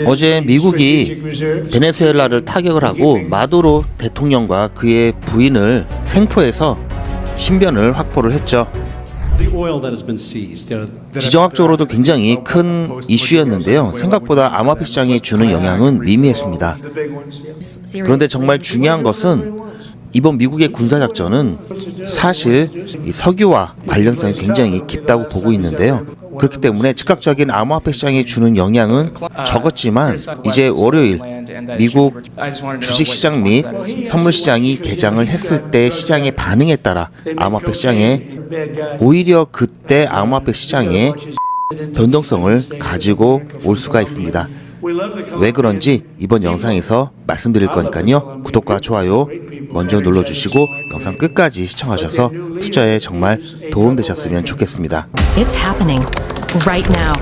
어제 미국이 베네수엘라를 타격을 하고 마두로 대통령과 그의 부인을 생포해서 신변을 확보를 했죠. 지정학적으로도 굉장히 큰 이슈였는데요. 생각보다 암호화폐 시장에 주는 영향은 미미했습니다. 그런데 정말 중요한 것은 이번 미국의 군사작전은 사실 이 석유와 관련성이 굉장히 깊다고 보고 있는데요. 그렇기 때문에 즉각적인 암호화폐 시장에 주는 영향은 적었지만 이제 월요일 미국 주식시장 및 선물시장이 개장을 했을 때 시장의 반응에 따라 암호화폐 시장에 오히려 그때 암호화폐 시장에 변동성을 가지고 올 수가 있습니다. 왜 그런지 이번 영상에서 말씀드릴 거니까요. 구독과 좋아요 먼저 눌러주시고 영상 끝까지 시청하셔서 투자에 정말 도움되셨으면 좋겠습니다. It's happening right now.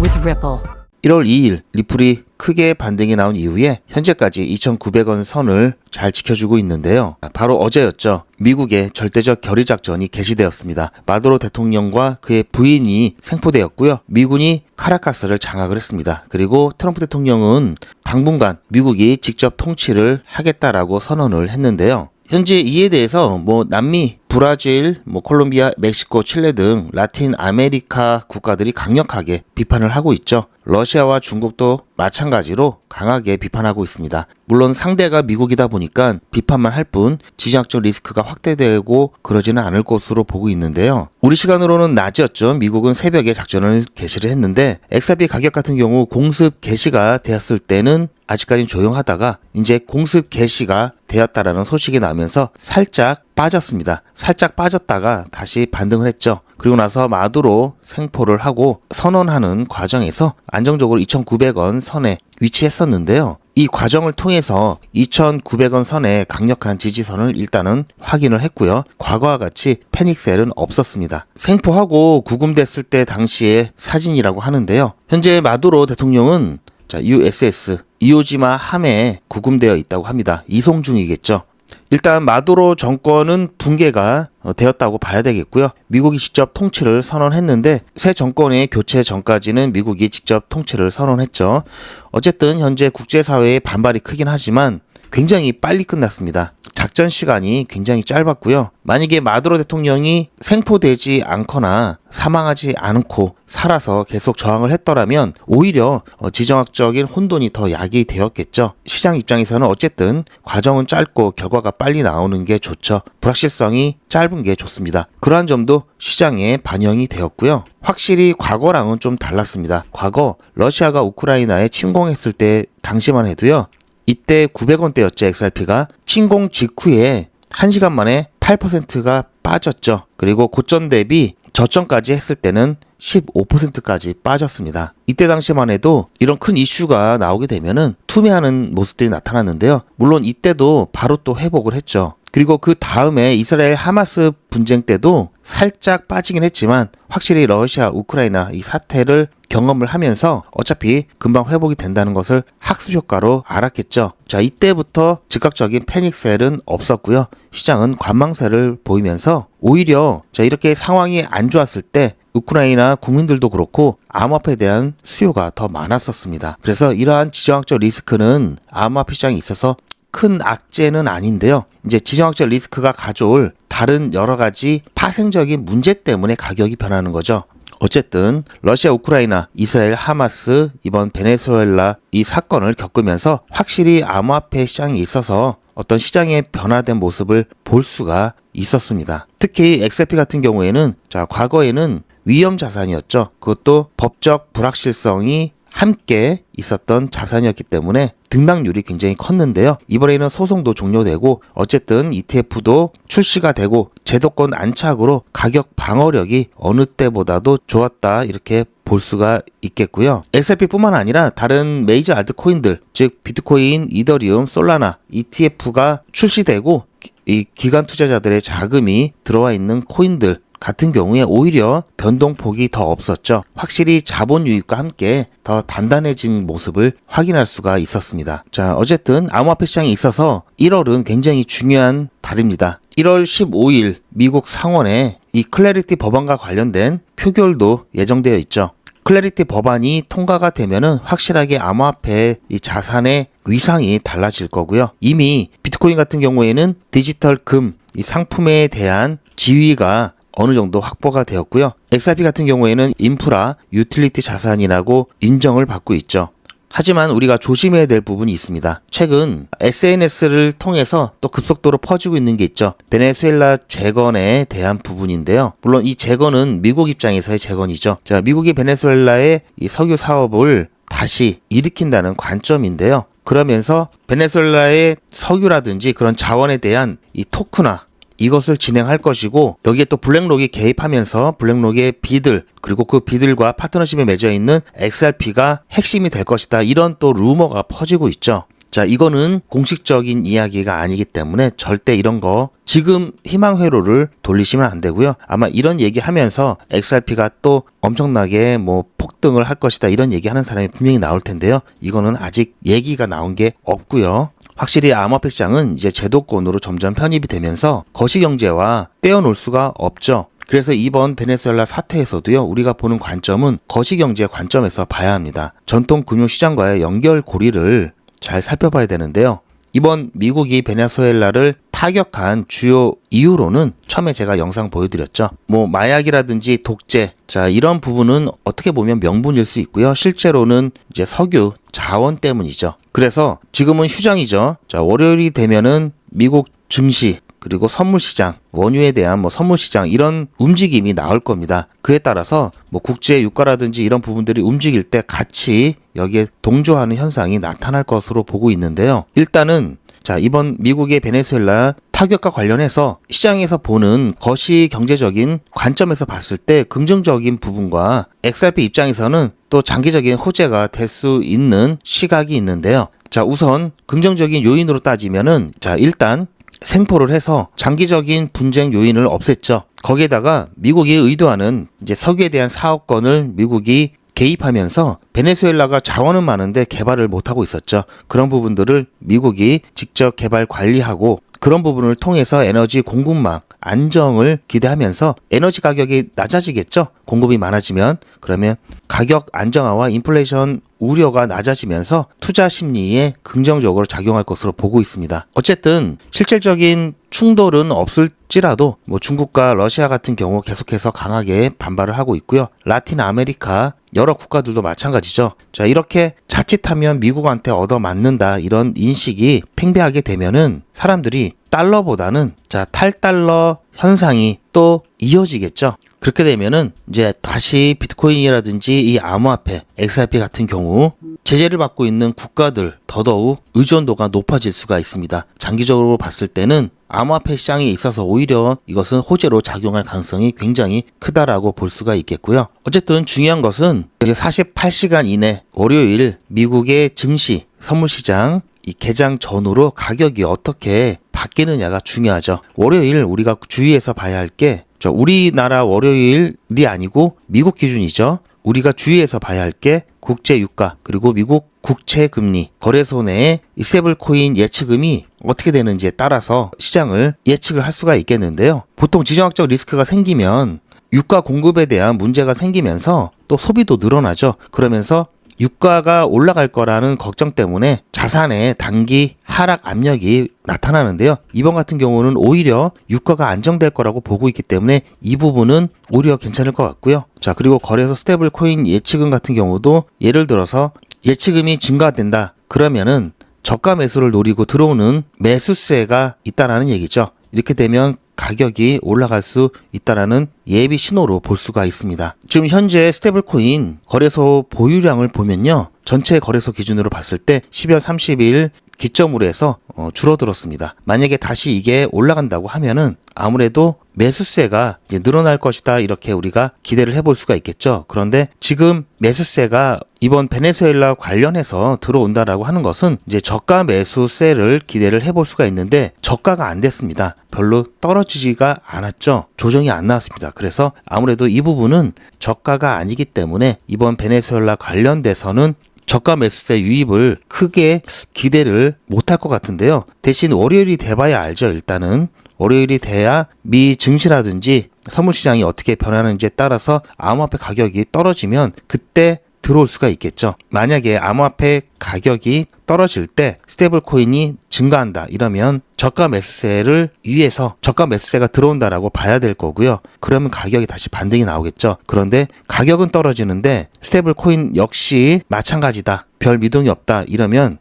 With Ripple. 1월 2일 리플이 크게 반등이 나온 이후에 현재까지 2,900원 선을 잘 지켜주고 있는데요. 바로 어제였죠. 미국의 절대적 결의 작전이 개시되었습니다. 마두로 대통령과 그의 부인이 생포되었고요. 미군이 카라카스를 장악을 했습니다. 그리고 트럼프 대통령은 당분간 미국이 직접 통치를 하겠다라고 선언을 했는데요. 현재 이에 대해서 남미, 브라질, 콜롬비아, 멕시코, 칠레 등 라틴 아메리카 국가들이 강력하게 비판을 하고 있죠. 러시아와 중국도 마찬가지로 강하게 비판하고 있습니다. 물론 상대가 미국이다 보니까 비판만 할 뿐 지정학적 리스크가 확대되고 그러지는 않을 것으로 보고 있는데요. 우리 시간으로는 낮이었죠. 미국은 새벽에 작전을 개시를 했는데 XRP 가격 같은 경우 공습 개시가 되었을 때는 아직까지는 조용하다가 이제 공습 개시가 되었다라는 소식이 나면서 살짝 빠졌습니다. 살짝 빠졌다가 다시 반등을 했죠. 그리고 나서 마두로 생포를 하고 선언하는 과정에서 안정적으로 2,900원 선에 위치했었는데요. 이 과정을 통해서 2,900원 선의 강력한 지지선을 일단은 확인을 했고요. 과거와 같이 패닉셀은 없었습니다. 생포하고 구금됐을 때 당시의 사진이라고 하는데요. 현재 마두로 대통령은 USS 이오지마 함에 구금되어 있다고 합니다. 이송 중이겠죠. 일단 마두로 정권은 붕괴가 되었다고 봐야 되겠고요. 미국이 직접 통치를 선언했는데 새 정권의 교체 전까지는 미국이 직접 통치를 선언했죠. 어쨌든 현재 국제사회의 반발이 크긴 하지만 굉장히 빨리 끝났습니다. 작전 시간이 굉장히 짧았고요. 만약에 마두로 대통령이 생포되지 않거나 사망하지 않고 살아서 계속 저항을 했더라면 오히려 지정학적인 혼돈이 더 야기되었겠죠. 시장 입장에서는 어쨌든 과정은 짧고 결과가 빨리 나오는 게 좋죠. 불확실성이 짧은 게 좋습니다. 그러한 점도 시장에 반영이 되었고요. 확실히 과거랑은 좀 달랐습니다. 과거 러시아가 우크라이나에 침공했을 때 당시만 해도요. 이때 900원대였죠. XRP가 침공 직후에 1시간 만에 8%가 빠졌죠. 그리고 고점 대비 저점까지 했을 때는 15%까지 빠졌습니다. 이때 당시만 해도 이런 큰 이슈가 나오게 되면은 투매하는 모습들이 나타났는데요. 물론 이때도 바로 또 회복을 했죠. 그리고 그 다음에 이스라엘 하마스 분쟁 때도 살짝 빠지긴 했지만 확실히 러시아, 우크라이나 이 사태를 경험을 하면서 어차피 금방 회복이 된다는 것을 학습 효과로 알았겠죠. 자, 이때부터 즉각적인 패닉셀은 없었고요. 시장은 관망세를 보이면서 오히려 이렇게 상황이 안 좋았을 때 우크라이나 국민들도 그렇고 암호화폐에 대한 수요가 더 많았었습니다. 그래서 이러한 지정학적 리스크는 암호화폐 시장에 있어서 큰 악재는 아닌데요. 이제 지정학적 리스크가 가져올 다른 여러 가지 파생적인 문제 때문에 가격이 변하는 거죠. 어쨌든 러시아, 우크라이나, 이스라엘, 하마스, 이번 베네수엘라 이 사건을 겪으면서 확실히 암호화폐 시장에 있어서 어떤 시장의 변화된 모습을 볼 수가 있었습니다. 특히 XRP 같은 경우에는 과거에는 위험 자산이었죠. 그것도 법적 불확실성이 함께 있었던 자산이었기 때문에 등락률이 굉장히 컸는데요. 이번에는 소송도 종료되고 어쨌든 ETF도 출시가 되고 제도권 안착으로 가격 방어력이 어느 때보다도 좋았다 이렇게 볼 수가 있겠고요. XRP뿐만 아니라 다른 메이저 알트코인들 즉 비트코인, 이더리움, 솔라나 ETF가 출시되고 이 기관 투자자들의 자금이 들어와 있는 코인들 같은 경우에 오히려 변동폭이 더 없었죠. 확실히 자본 유입과 함께 더 단단해진 모습을 확인할 수가 있었습니다. 자, 어쨌든 암호화폐 시장에 있어서 1월은 굉장히 중요한 달입니다. 1월 15일 미국 상원에 이 클래리티 법안과 관련된 표결도 예정되어 있죠. 클래리티 법안이 통과가 되면은 확실하게 암호화폐의 이 자산의 위상이 달라질 거고요. 이미 비트코인 같은 경우에는 디지털 금, 이 상품에 대한 지위가 어느 정도 확보가 되었고요. XRP 같은 경우에는 인프라, 유틸리티 자산이라고 인정을 받고 있죠. 하지만 우리가 조심해야 될 부분이 있습니다. 최근 SNS를 통해서 또 급속도로 퍼지고 있는 게 있죠. 베네수엘라 재건에 대한 부분인데요. 물론 이 재건은 미국 입장에서의 재건이죠. 자, 미국이 베네수엘라의 이 석유 사업을 다시 일으킨다는 관점인데요. 그러면서 베네수엘라의 석유라든지 그런 자원에 대한 이 토크나 이것을 진행할 것이고, 여기에 또 블랙록이 개입하면서 블랙록의 비들, 그리고 그 비들과 파트너십에 맺어 있는 XRP가 핵심이 될 것이다. 이런 또 루머가 퍼지고 있죠. 자, 이거는 공식적인 이야기가 아니기 때문에 절대 이런 거 지금 희망 회로를 돌리시면 안 되고요. 아마 이런 얘기 하면서 XRP가 또 엄청나게 뭐 폭등을 할 것이다, 이런 얘기 하는 사람이 분명히 나올 텐데요. 이거는 아직 얘기가 나온 게 없고요. 확실히 암호화폐 시장은 이제 제도권으로 점점 편입이 되면서 거시경제와 떼어놓을 수가 없죠. 그래서 이번 베네수엘라 사태에서도요, 우리가 보는 관점은 거시경제 관점에서 봐야 합니다. 전통 금융시장과의 연결고리를 잘 살펴봐야 되는데요. 이번 미국이 베네수엘라를 타격한 주요 이유로는 처음에 제가 영상 보여드렸죠. 뭐 마약이라든지 독재, 자, 이런 부분은 어떻게 보면 명분일 수 있고요. 실제로는 이제 석유 자원 때문이죠. 그래서 지금은 휴장이죠. 자, 월요일이 되면은 미국 증시, 그리고 선물 시장, 원유에 대한 뭐 선물 시장, 이런 움직임이 나올 겁니다. 그에 따라서 뭐 국제 유가라든지 이런 부분들이 움직일 때 같이 여기에 동조하는 현상이 나타날 것으로 보고 있는데요. 일단은 자, 이번 미국의 베네수엘라 타격과 관련해서 시장에서 보는 거시 경제적인 관점에서 봤을 때 긍정적인 부분과 XRP 입장에서는 또 장기적인 호재가 될 수 있는 시각이 있는데요. 자, 우선 긍정적인 요인으로 따지면은, 자, 일단 생포를 해서 장기적인 분쟁 요인을 없앴죠. 거기에다가 미국이 의도하는 이제 석유에 대한 사업권을 미국이 개입하면서 베네수엘라가 자원은 많은데 개발을 못하고 있었죠. 그런 부분들을 미국이 직접 개발 관리하고, 그런 부분을 통해서 에너지 공급망 안정을 기대하면서 에너지 가격이 낮아지겠죠. 공급이 많아지면. 그러면 가격 안정화와 인플레이션 우려가 낮아지면서 투자 심리에 긍정적으로 작용할 것으로 보고 있습니다. 어쨌든 실질적인 충돌은 없을지라도 뭐 중국과 러시아 같은 경우 계속해서 강하게 반발을 하고 있고요. 라틴 아메리카 여러 국가들도 마찬가지죠. 자, 이렇게 자칫하면 미국한테 얻어맞는다, 이런 인식이 팽배하게 되면은 사람들이 달러보다는 자, 탈달러 현상이 또 이어지겠죠. 그렇게 되면은 이제 다시 비트코인이라든지 이 암호화폐, XRP 같은 경우 제재를 받고 있는 국가들 더더욱 의존도가 높아질 수가 있습니다. 장기적으로 봤을 때는 암호화폐 시장에 있어서 오히려 이것은 호재로 작용할 가능성이 굉장히 크다라고 볼 수가 있겠고요. 어쨌든 중요한 것은 48시간 이내 월요일 미국의 증시, 선물시장 이 개장 전후로 가격이 어떻게 바뀌느냐가 중요하죠. 월요일 우리가 주의해서 봐야 할 게, 우리나라 월요일이 아니고 미국 기준이죠. 우리가 주의해서 봐야 할 게 국제 유가, 그리고 미국 국채 금리, 거래소 내의 이 스테이블코인 예치금이 어떻게 되는지에 따라서 시장을 예측을 할 수가 있겠는데요. 보통 지정학적 리스크가 생기면 유가 공급에 대한 문제가 생기면서 또 소비도 늘어나죠. 그러면서 유가가 올라갈 거라는 걱정 때문에 자산의 단기 하락 압력이 나타나는데요. 이번 같은 경우는 오히려 유가가 안정될 거라고 보고 있기 때문에 이 부분은 오히려 괜찮을 것 같고요. 자, 그리고 거래소 스테이블 코인 예치금 같은 경우도 예를 들어서 예치금이 증가된다, 그러면은 저가 매수를 노리고 들어오는 매수세가 있다라는 얘기죠. 이렇게 되면 가격이 올라갈 수 있다라는 예비 신호로 볼 수가 있습니다. 지금 현재 스테이블코인 거래소 보유량을 보면요, 전체 거래소 기준으로 봤을 때 12월 30일 기점으로 해서 줄어들었습니다. 만약에 다시 이게 올라간다고 하면은 아무래도 매수세가 이제 늘어날 것이다, 이렇게 우리가 기대를 해볼 수가 있겠죠. 그런데 지금 매수세가 이번 베네수엘라 관련해서 들어온다라고 하는 것은 이제 저가 매수세를 기대를 해볼 수가 있는데 저가가 안 됐습니다. 별로 떨어지지가 않았죠. 조정이 안 나왔습니다. 그래서 아무래도 이 부분은 저가가 아니기 때문에 이번 베네수엘라 관련돼서는 저가 매수세 유입을 크게 기대를 못할 것 같은데요. 대신 월요일이 돼봐야 알죠. 일단은 월요일이 돼야 미 증시라든지 선물 시장이 어떻게 변하는지에 따라서 암호화폐 가격이 떨어지면 그때 들어올 수가 있겠죠. 만약에 암호화폐 가격이 떨어질 때 스테이블 코인이 증가한다 이러면 저가 매수세를 위해서 저가 매수세가 들어온다라고 봐야 될 거고요. 그러면 가격이 다시 반등이 나오겠죠. 그런데 가격은 떨어지는데 스테이블 코인 역시 마찬가지다. 별 미동이 없다 이러면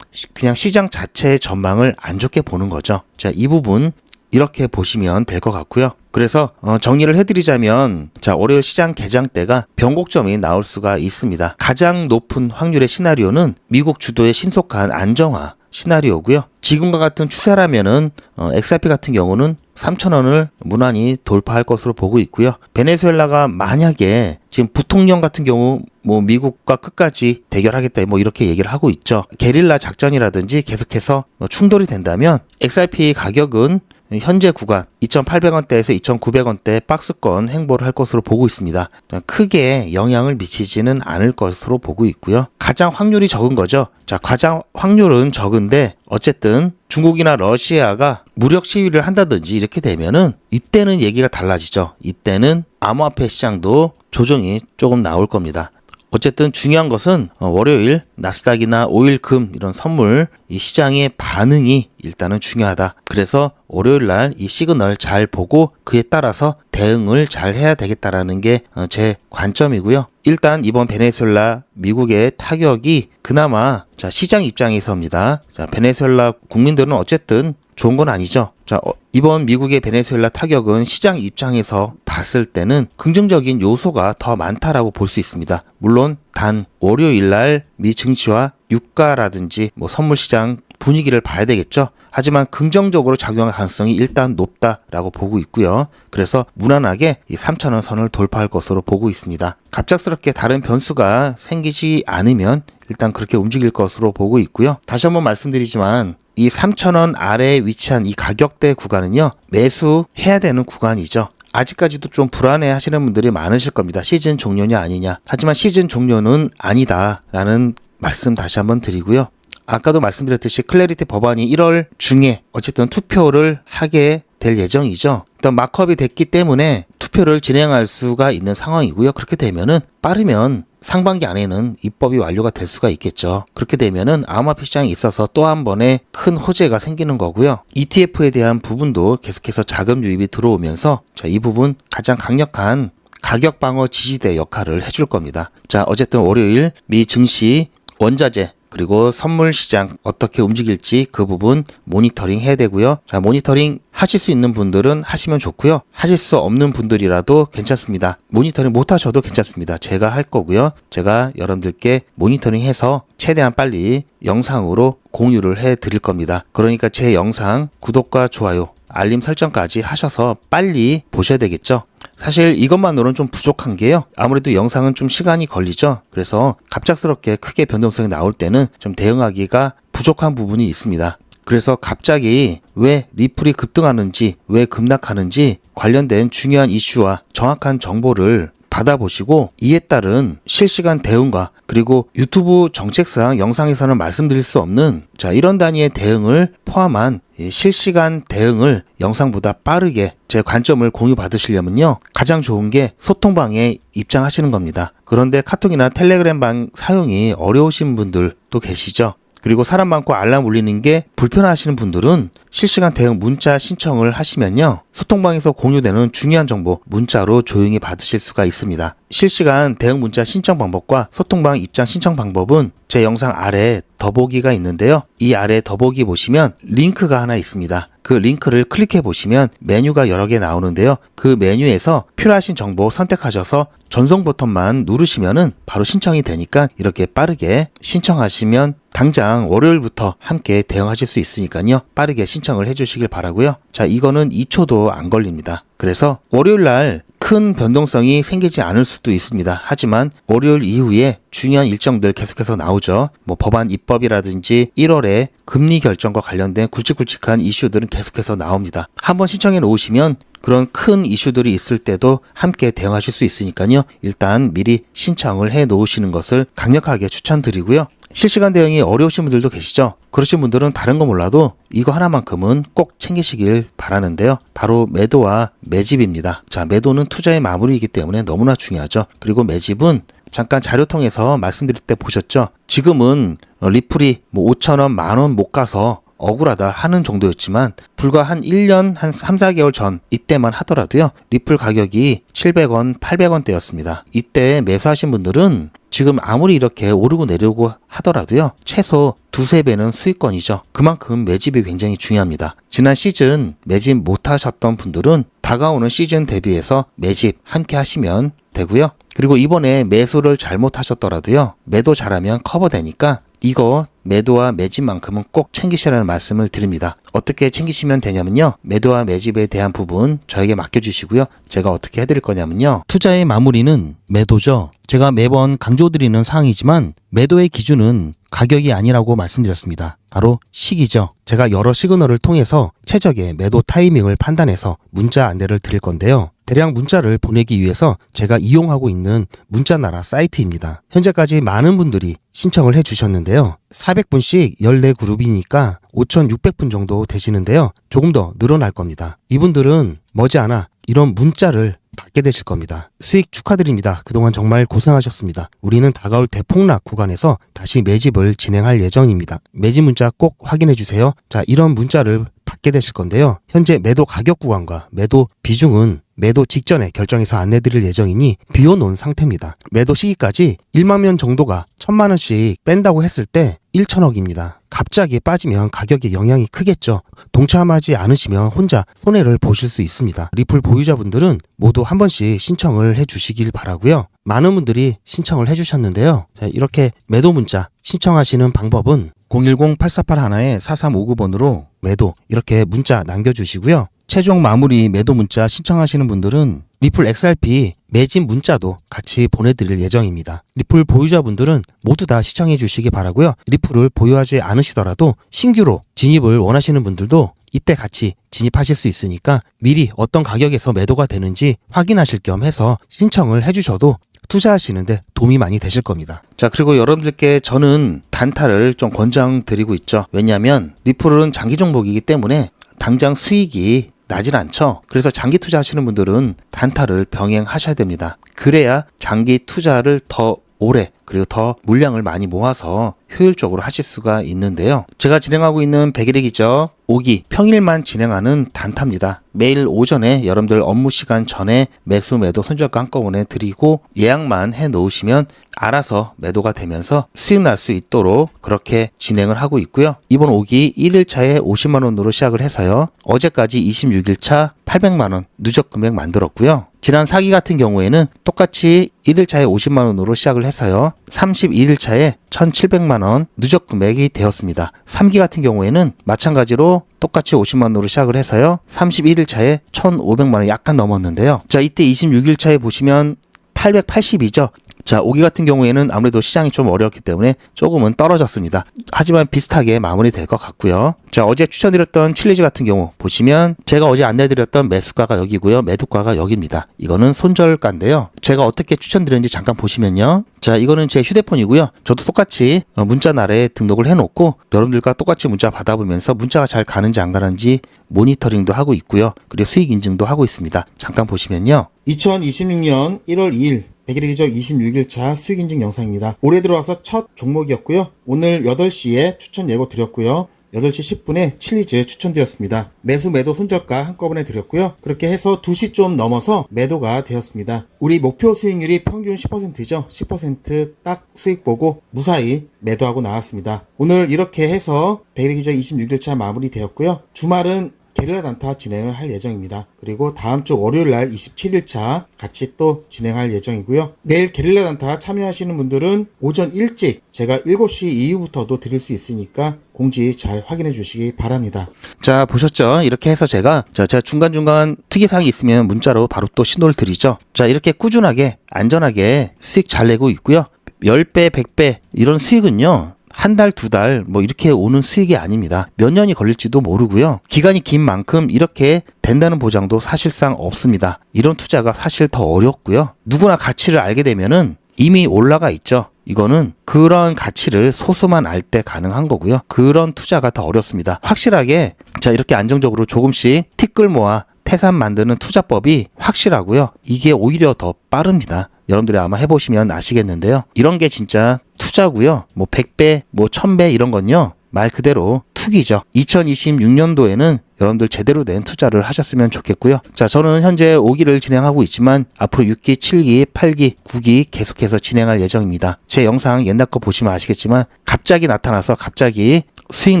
그냥 시장 자체의 전망을 안 좋게 보는 거죠. 자, 이 부분 이렇게 보시면 될 것 같고요. 그래서 정리를 해드리자면 자, 월요일 시장 개장 때가 변곡점이 나올 수가 있습니다. 가장 높은 확률의 시나리오는 미국 주도의 신속한 안정화 시나리오고요. 지금과 같은 추세라면은 XRP 같은 경우는 3,000원을 무난히 돌파할 것으로 보고 있고요. 베네수엘라가 만약에 지금 부통령 같은 경우 뭐 미국과 끝까지 대결하겠다 뭐 이렇게 얘기를 하고 있죠. 게릴라 작전이라든지 계속해서 충돌이 된다면 XRP 가격은 현재 구간 2,800원대에서 2,900원대 박스권 행보를 할 것으로 보고 있습니다. 크게 영향을 미치지는 않을 것으로 보고 있고요. 가장 확률이 적은 거죠. 자, 가장 확률은 적은데 어쨌든 중국이나 러시아가 무력 시위를 한다든지 이렇게 되면은 이때는 얘기가 달라지죠. 이때는 암호화폐 시장도 조정이 조금 나올 겁니다. 어쨌든 중요한 것은 월요일 나스닥이나 오일금 이런 선물 이 시장의 반응이 일단은 중요하다. 그래서 월요일 날 이 시그널 잘 보고 그에 따라서 대응을 잘 해야 되겠다라는 게 제 관점이고요. 일단 이번 베네수엘라 미국의 타격이 그나마 자, 시장 입장에서입니다. 자, 베네수엘라 국민들은 어쨌든 좋은 건 아니죠. 자, 이번 미국의 베네수엘라 타격은 시장 입장에서 봤을 때는 긍정적인 요소가 더 많다라고 볼 수 있습니다. 물론 단 월요일 날 미 증시와 유가라든지 뭐 선물 시장 분위기를 봐야 되겠죠. 하지만 긍정적으로 작용할 가능성이 일단 높다라고 보고 있고요. 그래서 무난하게 이 3,000원 선을 돌파할 것으로 보고 있습니다. 갑작스럽게 다른 변수가 생기지 않으면 일단 그렇게 움직일 것으로 보고 있고요. 다시 한번 말씀드리지만 이 3,000원 아래에 위치한 이 가격대 구간은요. 매수해야 되는 구간이죠. 아직까지도 좀 불안해 하시는 분들이 많으실 겁니다. 시즌 종료냐 아니냐. 하지만 시즌 종료는 아니다라는 말씀 다시 한번 드리고요. 아까도 말씀드렸듯이 클래리티 법안이 1월 중에 어쨌든 투표를 하게 될 예정이죠. 일단 마크업이 됐기 때문에 투표를 진행할 수가 있는 상황이고요. 그렇게 되면은 빠르면 상반기 안에는 입법이 완료가 될 수가 있겠죠. 그렇게 되면은 암호화폐 시장에 있어서 또 한 번의 큰 호재가 생기는 거고요. ETF에 대한 부분도 계속해서 자금 유입이 들어오면서 자, 이 부분 가장 강력한 가격 방어 지지대 역할을 해줄 겁니다. 자, 어쨌든 월요일 미 증시 원자재 그리고 선물 시장 어떻게 움직일지 그 부분 모니터링 해야 되고요. 자, 모니터링 하실 수 있는 분들은 하시면 좋고요. 하실 수 없는 분들이라도 괜찮습니다. 모니터링 못 하셔도 괜찮습니다. 제가 할 거고요. 제가 여러분들께 모니터링 해서 최대한 빨리 영상으로 공유를 해 드릴 겁니다. 그러니까 제 영상 구독과 좋아요, 알림 설정까지 하셔서 빨리 보셔야 되겠죠. 사실 이것만으로는 좀 부족한 게요. 아무래도 영상은 좀 시간이 걸리죠. 그래서 갑작스럽게 크게 변동성이 나올 때는 좀 대응하기가 부족한 부분이 있습니다. 그래서 갑자기 왜 리플이 급등하는지, 왜 급락하는지 관련된 중요한 이슈와 정확한 정보를 받아보시고 이에 따른 실시간 대응과 그리고 유튜브 정책상 영상에서는 말씀드릴 수 없는 자, 이런 단위의 대응을 포함한 실시간 대응을 영상보다 빠르게 제 관점을 공유 받으시려면요. 가장 좋은 게 소통방에 입장하시는 겁니다. 그런데 카톡이나 텔레그램방 사용이 어려우신 분들도 계시죠. 그리고 사람 많고 알람 울리는 게 불편하시는 분들은 실시간 대응 문자 신청을 하시면요. 소통방에서 공유되는 중요한 정보 문자로 조용히 받으실 수가 있습니다. 실시간 대응 문자 신청 방법과 소통방 입장 신청 방법은 제 영상 아래 더보기가 있는데요. 이 아래 더보기 보시면 링크가 하나 있습니다. 그 링크를 클릭해 보시면 메뉴가 여러 개 나오는데요. 그 메뉴에서 필요하신 정보 선택하셔서 전송 버튼만 누르시면은 바로 신청이 되니까 이렇게 빠르게 신청하시면 당장 월요일부터 함께 대응하실 수 있으니까요. 빠르게 신청을 해주시길 바라고요. 자, 이거는 2초도 안 걸립니다. 그래서 월요일 날 큰 변동성이 생기지 않을 수도 있습니다. 하지만 월요일 이후에 중요한 일정들 계속해서 나오죠. 뭐 법안 입법이라든지 1월에 금리 결정과 관련된 굵직굵직한 이슈들은 계속해서 나옵니다. 한번 신청해 놓으시면 그런 큰 이슈들이 있을 때도 함께 대응하실 수 있으니까요. 일단 미리 신청을 해 놓으시는 것을 강력하게 추천드리고요. 실시간 대응이 어려우신 분들도 계시죠? 그러신 분들은 다른 거 몰라도 이거 하나만큼은 꼭 챙기시길 바라는데요. 바로 매도와 매집입니다. 자, 매도는 투자의 마무리이기 때문에 너무나 중요하죠. 그리고 매집은 잠깐 자료통에서 말씀드릴 때 보셨죠? 지금은 리플이 뭐 5,000원, 만원 못 가서 억울하다 하는 정도였지만 불과 한 1년, 한 3, 4개월 전 이때만 하더라도요. 리플 가격이 700원, 800원대였습니다. 이때 매수하신 분들은 지금 아무리 이렇게 오르고 내리고 하더라도요. 최소 두세 배는 수익권이죠. 그만큼 매집이 굉장히 중요합니다. 지난 시즌 매집 못 하셨던 분들은 다가오는 시즌 대비해서 매집 함께 하시면 되고요. 그리고 이번에 매수를 잘못하셨더라도요. 매도 잘하면 커버되니까 이거 매도와 매집만큼은 꼭 챙기시라는 말씀을 드립니다. 어떻게 챙기시면 되냐면요. 매도와 매집에 대한 부분 저에게 맡겨주시고요. 제가 어떻게 해드릴 거냐면요. 투자의 마무리는 매도죠. 제가 매번 강조드리는 사항이지만 매도의 기준은 가격이 아니라고 말씀드렸습니다. 바로 시기죠. 제가 여러 시그널을 통해서 최적의 매도 타이밍을 판단해서 문자 안내를 드릴 건데요. 대량 문자를 보내기 위해서 제가 이용하고 있는 문자나라 사이트입니다. 현재까지 많은 분들이 신청을 해주셨는데요. 400분씩 14그룹이니까 5,600분 정도 되시는데요. 조금 더 늘어날 겁니다. 이분들은 머지않아 이런 문자를 받게 되실 겁니다. 수익 축하드립니다. 그동안 정말 고생하셨습니다. 우리는 다가올 대폭락 구간에서 다시 매집을 진행할 예정입니다. 매집 문자 꼭 확인해 주세요. 자, 이런 문자를 받게 되실 건데요. 현재 매도 가격 구간과 매도 비중은 매도 직전에 결정해서 안내드릴 예정이니 비워놓은 상태입니다. 매도 시기까지 1만 명 정도가 1,000만 원씩 뺀다고 했을 때 1,000억입니다. 갑자기 빠지면 가격에 영향이 크겠죠. 동참하지 않으시면 혼자 손해를 보실 수 있습니다. 리플 보유자분들은 모두 한 번씩 신청을 해주시길 바라고요. 많은 분들이 신청을 해주셨는데요. 자, 이렇게 매도 문자 신청하시는 방법은 010-8481-4359번으로 매도 이렇게 문자 남겨주시고요. 최종 마무리 매도 문자 신청하시는 분들은 리플 XRP 매집 문자도 같이 보내드릴 예정입니다. 리플 보유자분들은 모두 다 시청해 주시기 바라고요. 리플을 보유하지 않으시더라도 신규로 진입을 원하시는 분들도 이때 같이 진입하실 수 있으니까 미리 어떤 가격에서 매도가 되는지 확인하실 겸 해서 신청을 해주셔도 투자하시는데 도움이 많이 되실 겁니다. 자, 그리고 여러분들께 저는 단타를 좀 권장드리고 있죠. 왜냐하면 리플은 장기 종목이기 때문에 당장 수익이 나질 않죠. 그래서 장기 투자하시는 분들은 단타를 병행하셔야 됩니다. 그래야 장기 투자를 더 오래 그리고 더 물량을 많이 모아서 효율적으로 하실 수가 있는데요. 제가 진행하고 있는 100일의 기적 5기 평일만 진행하는 단타입니다. 매일 오전에 여러분들 업무 시간 전에 매수 매도 손절가 한꺼번에 드리고 예약만 해 놓으시면 알아서 매도가 되면서 수익 날 수 있도록 그렇게 진행을 하고 있고요. 이번 5기 1일차에 50만 원으로 시작을 해서요. 어제까지 26일차 800만 원 누적 금액 만들었고요. 지난 4기 같은 경우에는 똑같이 1일차에 50만 원으로 시작을 해서요. 31일차에 1,700만 원 누적 금액이 되었습니다. 3기 같은 경우에는 마찬가지로 똑같이 50만 원으로 시작을 해서요. 31일차에 1,500만 원 약간 넘었는데요. 자, 이때 26일차에 보시면 882죠. 자, 5기 같은 경우에는 아무래도 시장이 좀 어려웠기 때문에 조금은 떨어졌습니다. 하지만 비슷하게 마무리될 것 같고요. 자, 어제 추천드렸던 칠리즈 같은 경우 보시면 제가 어제 안내드렸던 매수가가 여기고요. 매도가가 여기입니다. 이거는 손절가인데요. 제가 어떻게 추천드렸는지 잠깐 보시면요. 자, 이거는 제 휴대폰이고요. 저도 똑같이 문자날에 등록을 해놓고 여러분들과 똑같이 문자 받아보면서 문자가 잘 가는지 안 가는지 모니터링도 하고 있고요. 그리고 수익 인증도 하고 있습니다. 잠깐 보시면요. 2026년 1월 2일 100일의 기적 26일차 수익인증 영상입니다. 올해 들어와서 첫 종목이었고요. 오늘 8시에 추천 예고 드렸고요. 8시 10분에 칠리즈 추천드렸습니다. 매수 매도 손절가 한꺼번에 드렸고요. 그렇게 해서 2시 좀 넘어서 매도가 되었습니다. 우리 목표 수익률이 평균 10%죠. 10% 딱 수익 보고 무사히 매도하고 나왔습니다. 오늘 이렇게 해서 100일의 기적 26일차 마무리 되었고요. 주말은 게릴라 단타 진행을 할 예정입니다. 그리고 다음 주 월요일날 27일차 같이 또 진행할 예정이고요. 내일 게릴라 단타 참여하시는 분들은 오전 일찍 제가 7시 이후부터도 드릴 수 있으니까 공지 잘 확인해 주시기 바랍니다. 자, 보셨죠? 이렇게 해서 제가 중간중간 특이사항이 있으면 문자로 바로 또 신호를 드리죠. 자, 이렇게 꾸준하게 안전하게 수익 잘 내고 있고요. 10배, 100배 이런 수익은요. 한 달, 두 달 뭐 이렇게 오는 수익이 아닙니다. 몇 년이 걸릴지도 모르고요. 기간이 긴 만큼 이렇게 된다는 보장도 사실상 없습니다. 이런 투자가 사실 더 어렵고요. 누구나 가치를 알게 되면은 이미 올라가 있죠. 이거는 그런 가치를 소수만 알 때 가능한 거고요. 그런 투자가 더 어렵습니다. 확실하게 자 이렇게 안정적으로 조금씩 티끌 모아 태산 만드는 투자법이 확실하고요. 이게 오히려 더 빠릅니다. 여러분들이 아마 해보시면 아시겠는데요. 이런 게 진짜 투자고요. 뭐 100배, 뭐 1000배 이런 건요. 말 그대로 투기죠. 2026년도에는 여러분들 제대로 된 투자를 하셨으면 좋겠고요. 자, 저는 현재 5기를 진행하고 있지만 앞으로 6기, 7기, 8기, 9기 계속해서 진행할 예정입니다. 제 영상 옛날 거 보시면 아시겠지만 갑자기 나타나서 갑자기 수익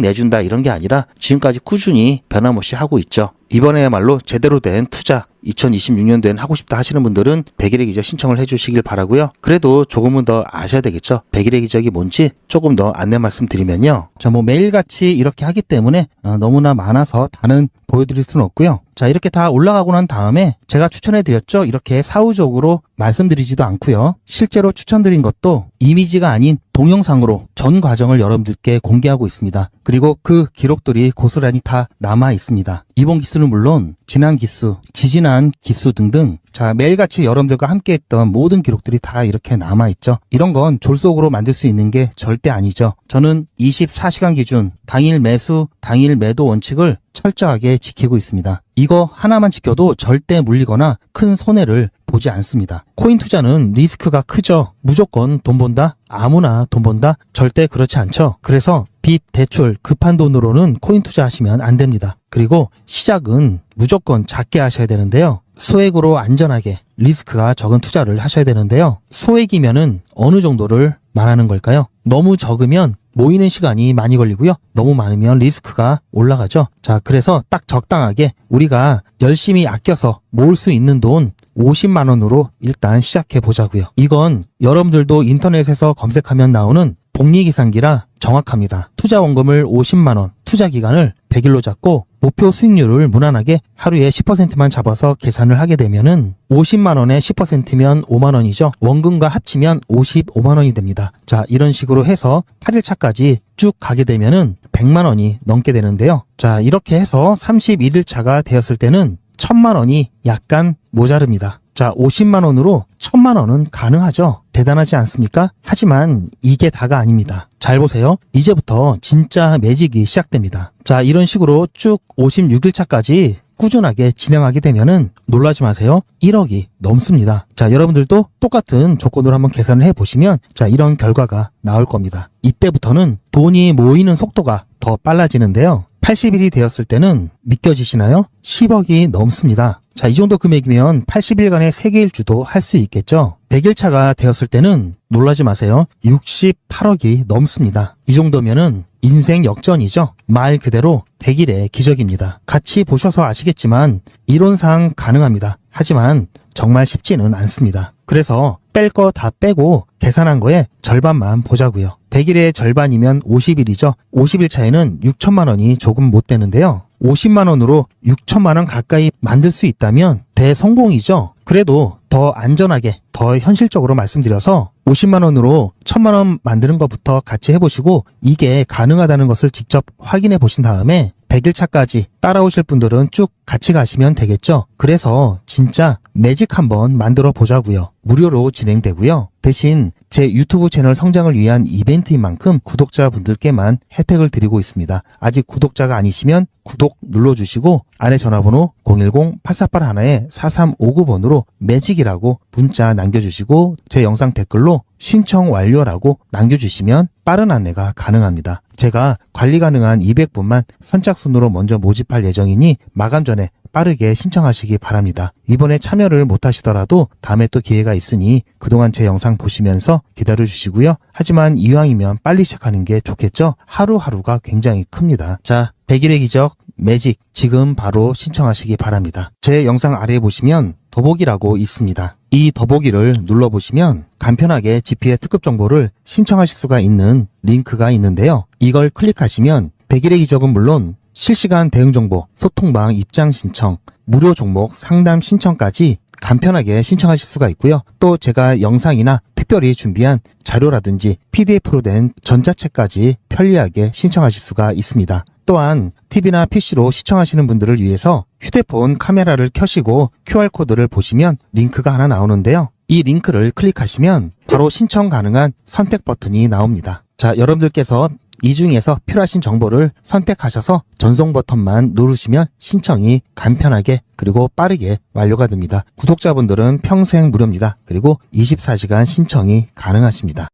내준다 이런 게 아니라 지금까지 꾸준히 변함없이 하고 있죠. 이번에야말로 제대로 된 투자 2026년도엔 하고 싶다 하시는 분들은 100일의 기적 신청을 해주시길 바라고요. 그래도 조금은 더 아셔야 되겠죠. 100일의 기적이 뭔지 조금 더 안내 말씀드리면요. 자, 뭐 매일같이 이렇게 하기 때문에 너무나 많아서 다는 보여드릴 수는 없고요. 자, 이렇게 다 올라가고 난 다음에 제가 추천해드렸죠. 이렇게 사후적으로 말씀드리지도 않고요. 실제로 추천드린 것도 이미지가 아닌 동영상으로 전 과정을 여러분들께 공개하고 있습니다. 그리고 그 기록들이 고스란히 다 남아 있습니다. 이번 기수는 물론 지난 기수, 지지난 기수 등등 자 매일같이 여러분들과 함께 했던 모든 기록들이 다 이렇게 남아있죠. 이런 건 졸속으로 만들 수 있는 게 절대 아니죠. 저는 24시간 기준 당일 매수, 당일 매도 원칙을 철저하게 지키고 있습니다. 이거 하나만 지켜도 절대 물리거나 큰 손해를 보지 않습니다. 코인 투자는 리스크가 크죠. 무조건 돈 번다? 아무나 돈 번다? 절대 그렇지 않죠. 그래서 빚, 대출, 급한 돈으로는 코인 투자하시면 안 됩니다. 그리고 시작은 무조건 작게 하셔야 되는데요. 소액으로 안전하게 리스크가 적은 투자를 하셔야 되는데요. 소액이면은 어느 정도를 말하는 걸까요? 너무 적으면 모이는 시간이 많이 걸리고요. 너무 많으면 리스크가 올라가죠. 자, 그래서 딱 적당하게 우리가 열심히 아껴서 모을 수 있는 돈 50만 원으로 일단 시작해 보자고요. 이건 여러분들도 인터넷에서 검색하면 나오는 복리계산기라 정확합니다. 투자 원금을 50만 원, 투자 기간을 100일로 잡고 목표 수익률을 무난하게 하루에 10%만 잡아서 계산을 하게 되면은 50만 원에 10%면 5만 원이죠. 원금과 합치면 55만 원이 됩니다. 자, 이런 식으로 해서 8일차까지 쭉 가게 되면은 100만 원이 넘게 되는데요. 자, 이렇게 해서 31일차가 되었을 때는 1000만 원이 약간 모자릅니다. 자, 50만 원으로 1000만 원은 가능하죠. 대단하지 않습니까? 하지만 이게 다가 아닙니다. 잘 보세요. 이제부터 진짜 매직이 시작됩니다. 자, 이런 식으로 쭉 56일차까지 꾸준하게 진행하게 되면은 놀라지 마세요. 1억이 넘습니다. 자, 여러분들도 똑같은 조건으로 한번 계산을 해보시면 자, 이런 결과가 나올 겁니다. 이때부터는 돈이 모이는 속도가 더 빨라지는데요. 80일이 되었을 때는 믿겨지시나요? 10억이 넘습니다. 자, 이 정도 금액이면 80일간의 세계일주도 할 수 있겠죠. 100일차가 되었을 때는 놀라지 마세요. 68억이 넘습니다. 이 정도면은 인생 역전이죠. 말 그대로 100일의 기적입니다. 같이 보셔서 아시겠지만 이론상 가능합니다. 하지만 정말 쉽지는 않습니다. 그래서 뺄 거 다 빼고 계산한 거에 절반만 보자고요. 100일의 절반이면 50일이죠. 50일 차에는 6천만 원이 조금 못 되는데요. 50만 원으로 6천만 원 가까이 만들 수 있다면 대성공이죠. 그래도 더 안전하게, 더 현실적으로 말씀드려서 50만 원으로 1000만 원 만드는 것부터 같이 해보시고 이게 가능하다는 것을 직접 확인해 보신 다음에 100일차까지 따라오실 분들은 쭉 같이 가시면 되겠죠. 그래서 진짜 매직 한번 만들어 보자고요. 무료로 진행되고요. 대신 제 유튜브 채널 성장을 위한 이벤트인 만큼 구독자분들께만 혜택을 드리고 있습니다. 아직 구독자가 아니시면 구독 눌러주시고 안에 전화번호 010-8481-4359번으로 매직이라고 문자 남겨주시고 제 영상 댓글로 신청 완료라고 남겨주시면 빠른 안내가 가능합니다. 제가 관리 가능한 200분만 선착순으로 먼저 모집할 예정이니 마감 전에 빠르게 신청하시기 바랍니다. 이번에 참여를 못하시더라도 다음에 또 기회가 있으니 그동안 제 영상 보시면서 기다려주시고요. 하지만 이왕이면 빨리 시작하는 게 좋겠죠? 하루하루가 굉장히 큽니다. 자, 100일의 기적 매직 지금 바로 신청하시기 바랍니다. 제 영상 아래에 보시면 더보기라고 있습니다. 이 더보기를 눌러보시면 간편하게 GP의 특급 정보를 신청하실 수가 있는 링크가 있는데요. 이걸 클릭하시면 100일의 기적은 물론 실시간 대응 정보, 소통방 입장 신청, 무료 종목 상담 신청까지 간편하게 신청하실 수가 있고요. 또 제가 영상이나 특별히 준비한 자료라든지 PDF로 된 전자책까지 편리하게 신청하실 수가 있습니다. 또한 TV나 PC로 시청하시는 분들을 위해서 휴대폰 카메라를 켜시고 QR코드를 보시면 링크가 하나 나오는데요. 이 링크를 클릭하시면 바로 신청 가능한 선택 버튼이 나옵니다. 자, 여러분들께서 이 중에서 필요하신 정보를 선택하셔서 전송 버튼만 누르시면 신청이 간편하게 그리고 빠르게 완료가 됩니다. 구독자분들은 평생 무료입니다. 그리고 24시간 신청이 가능하십니다.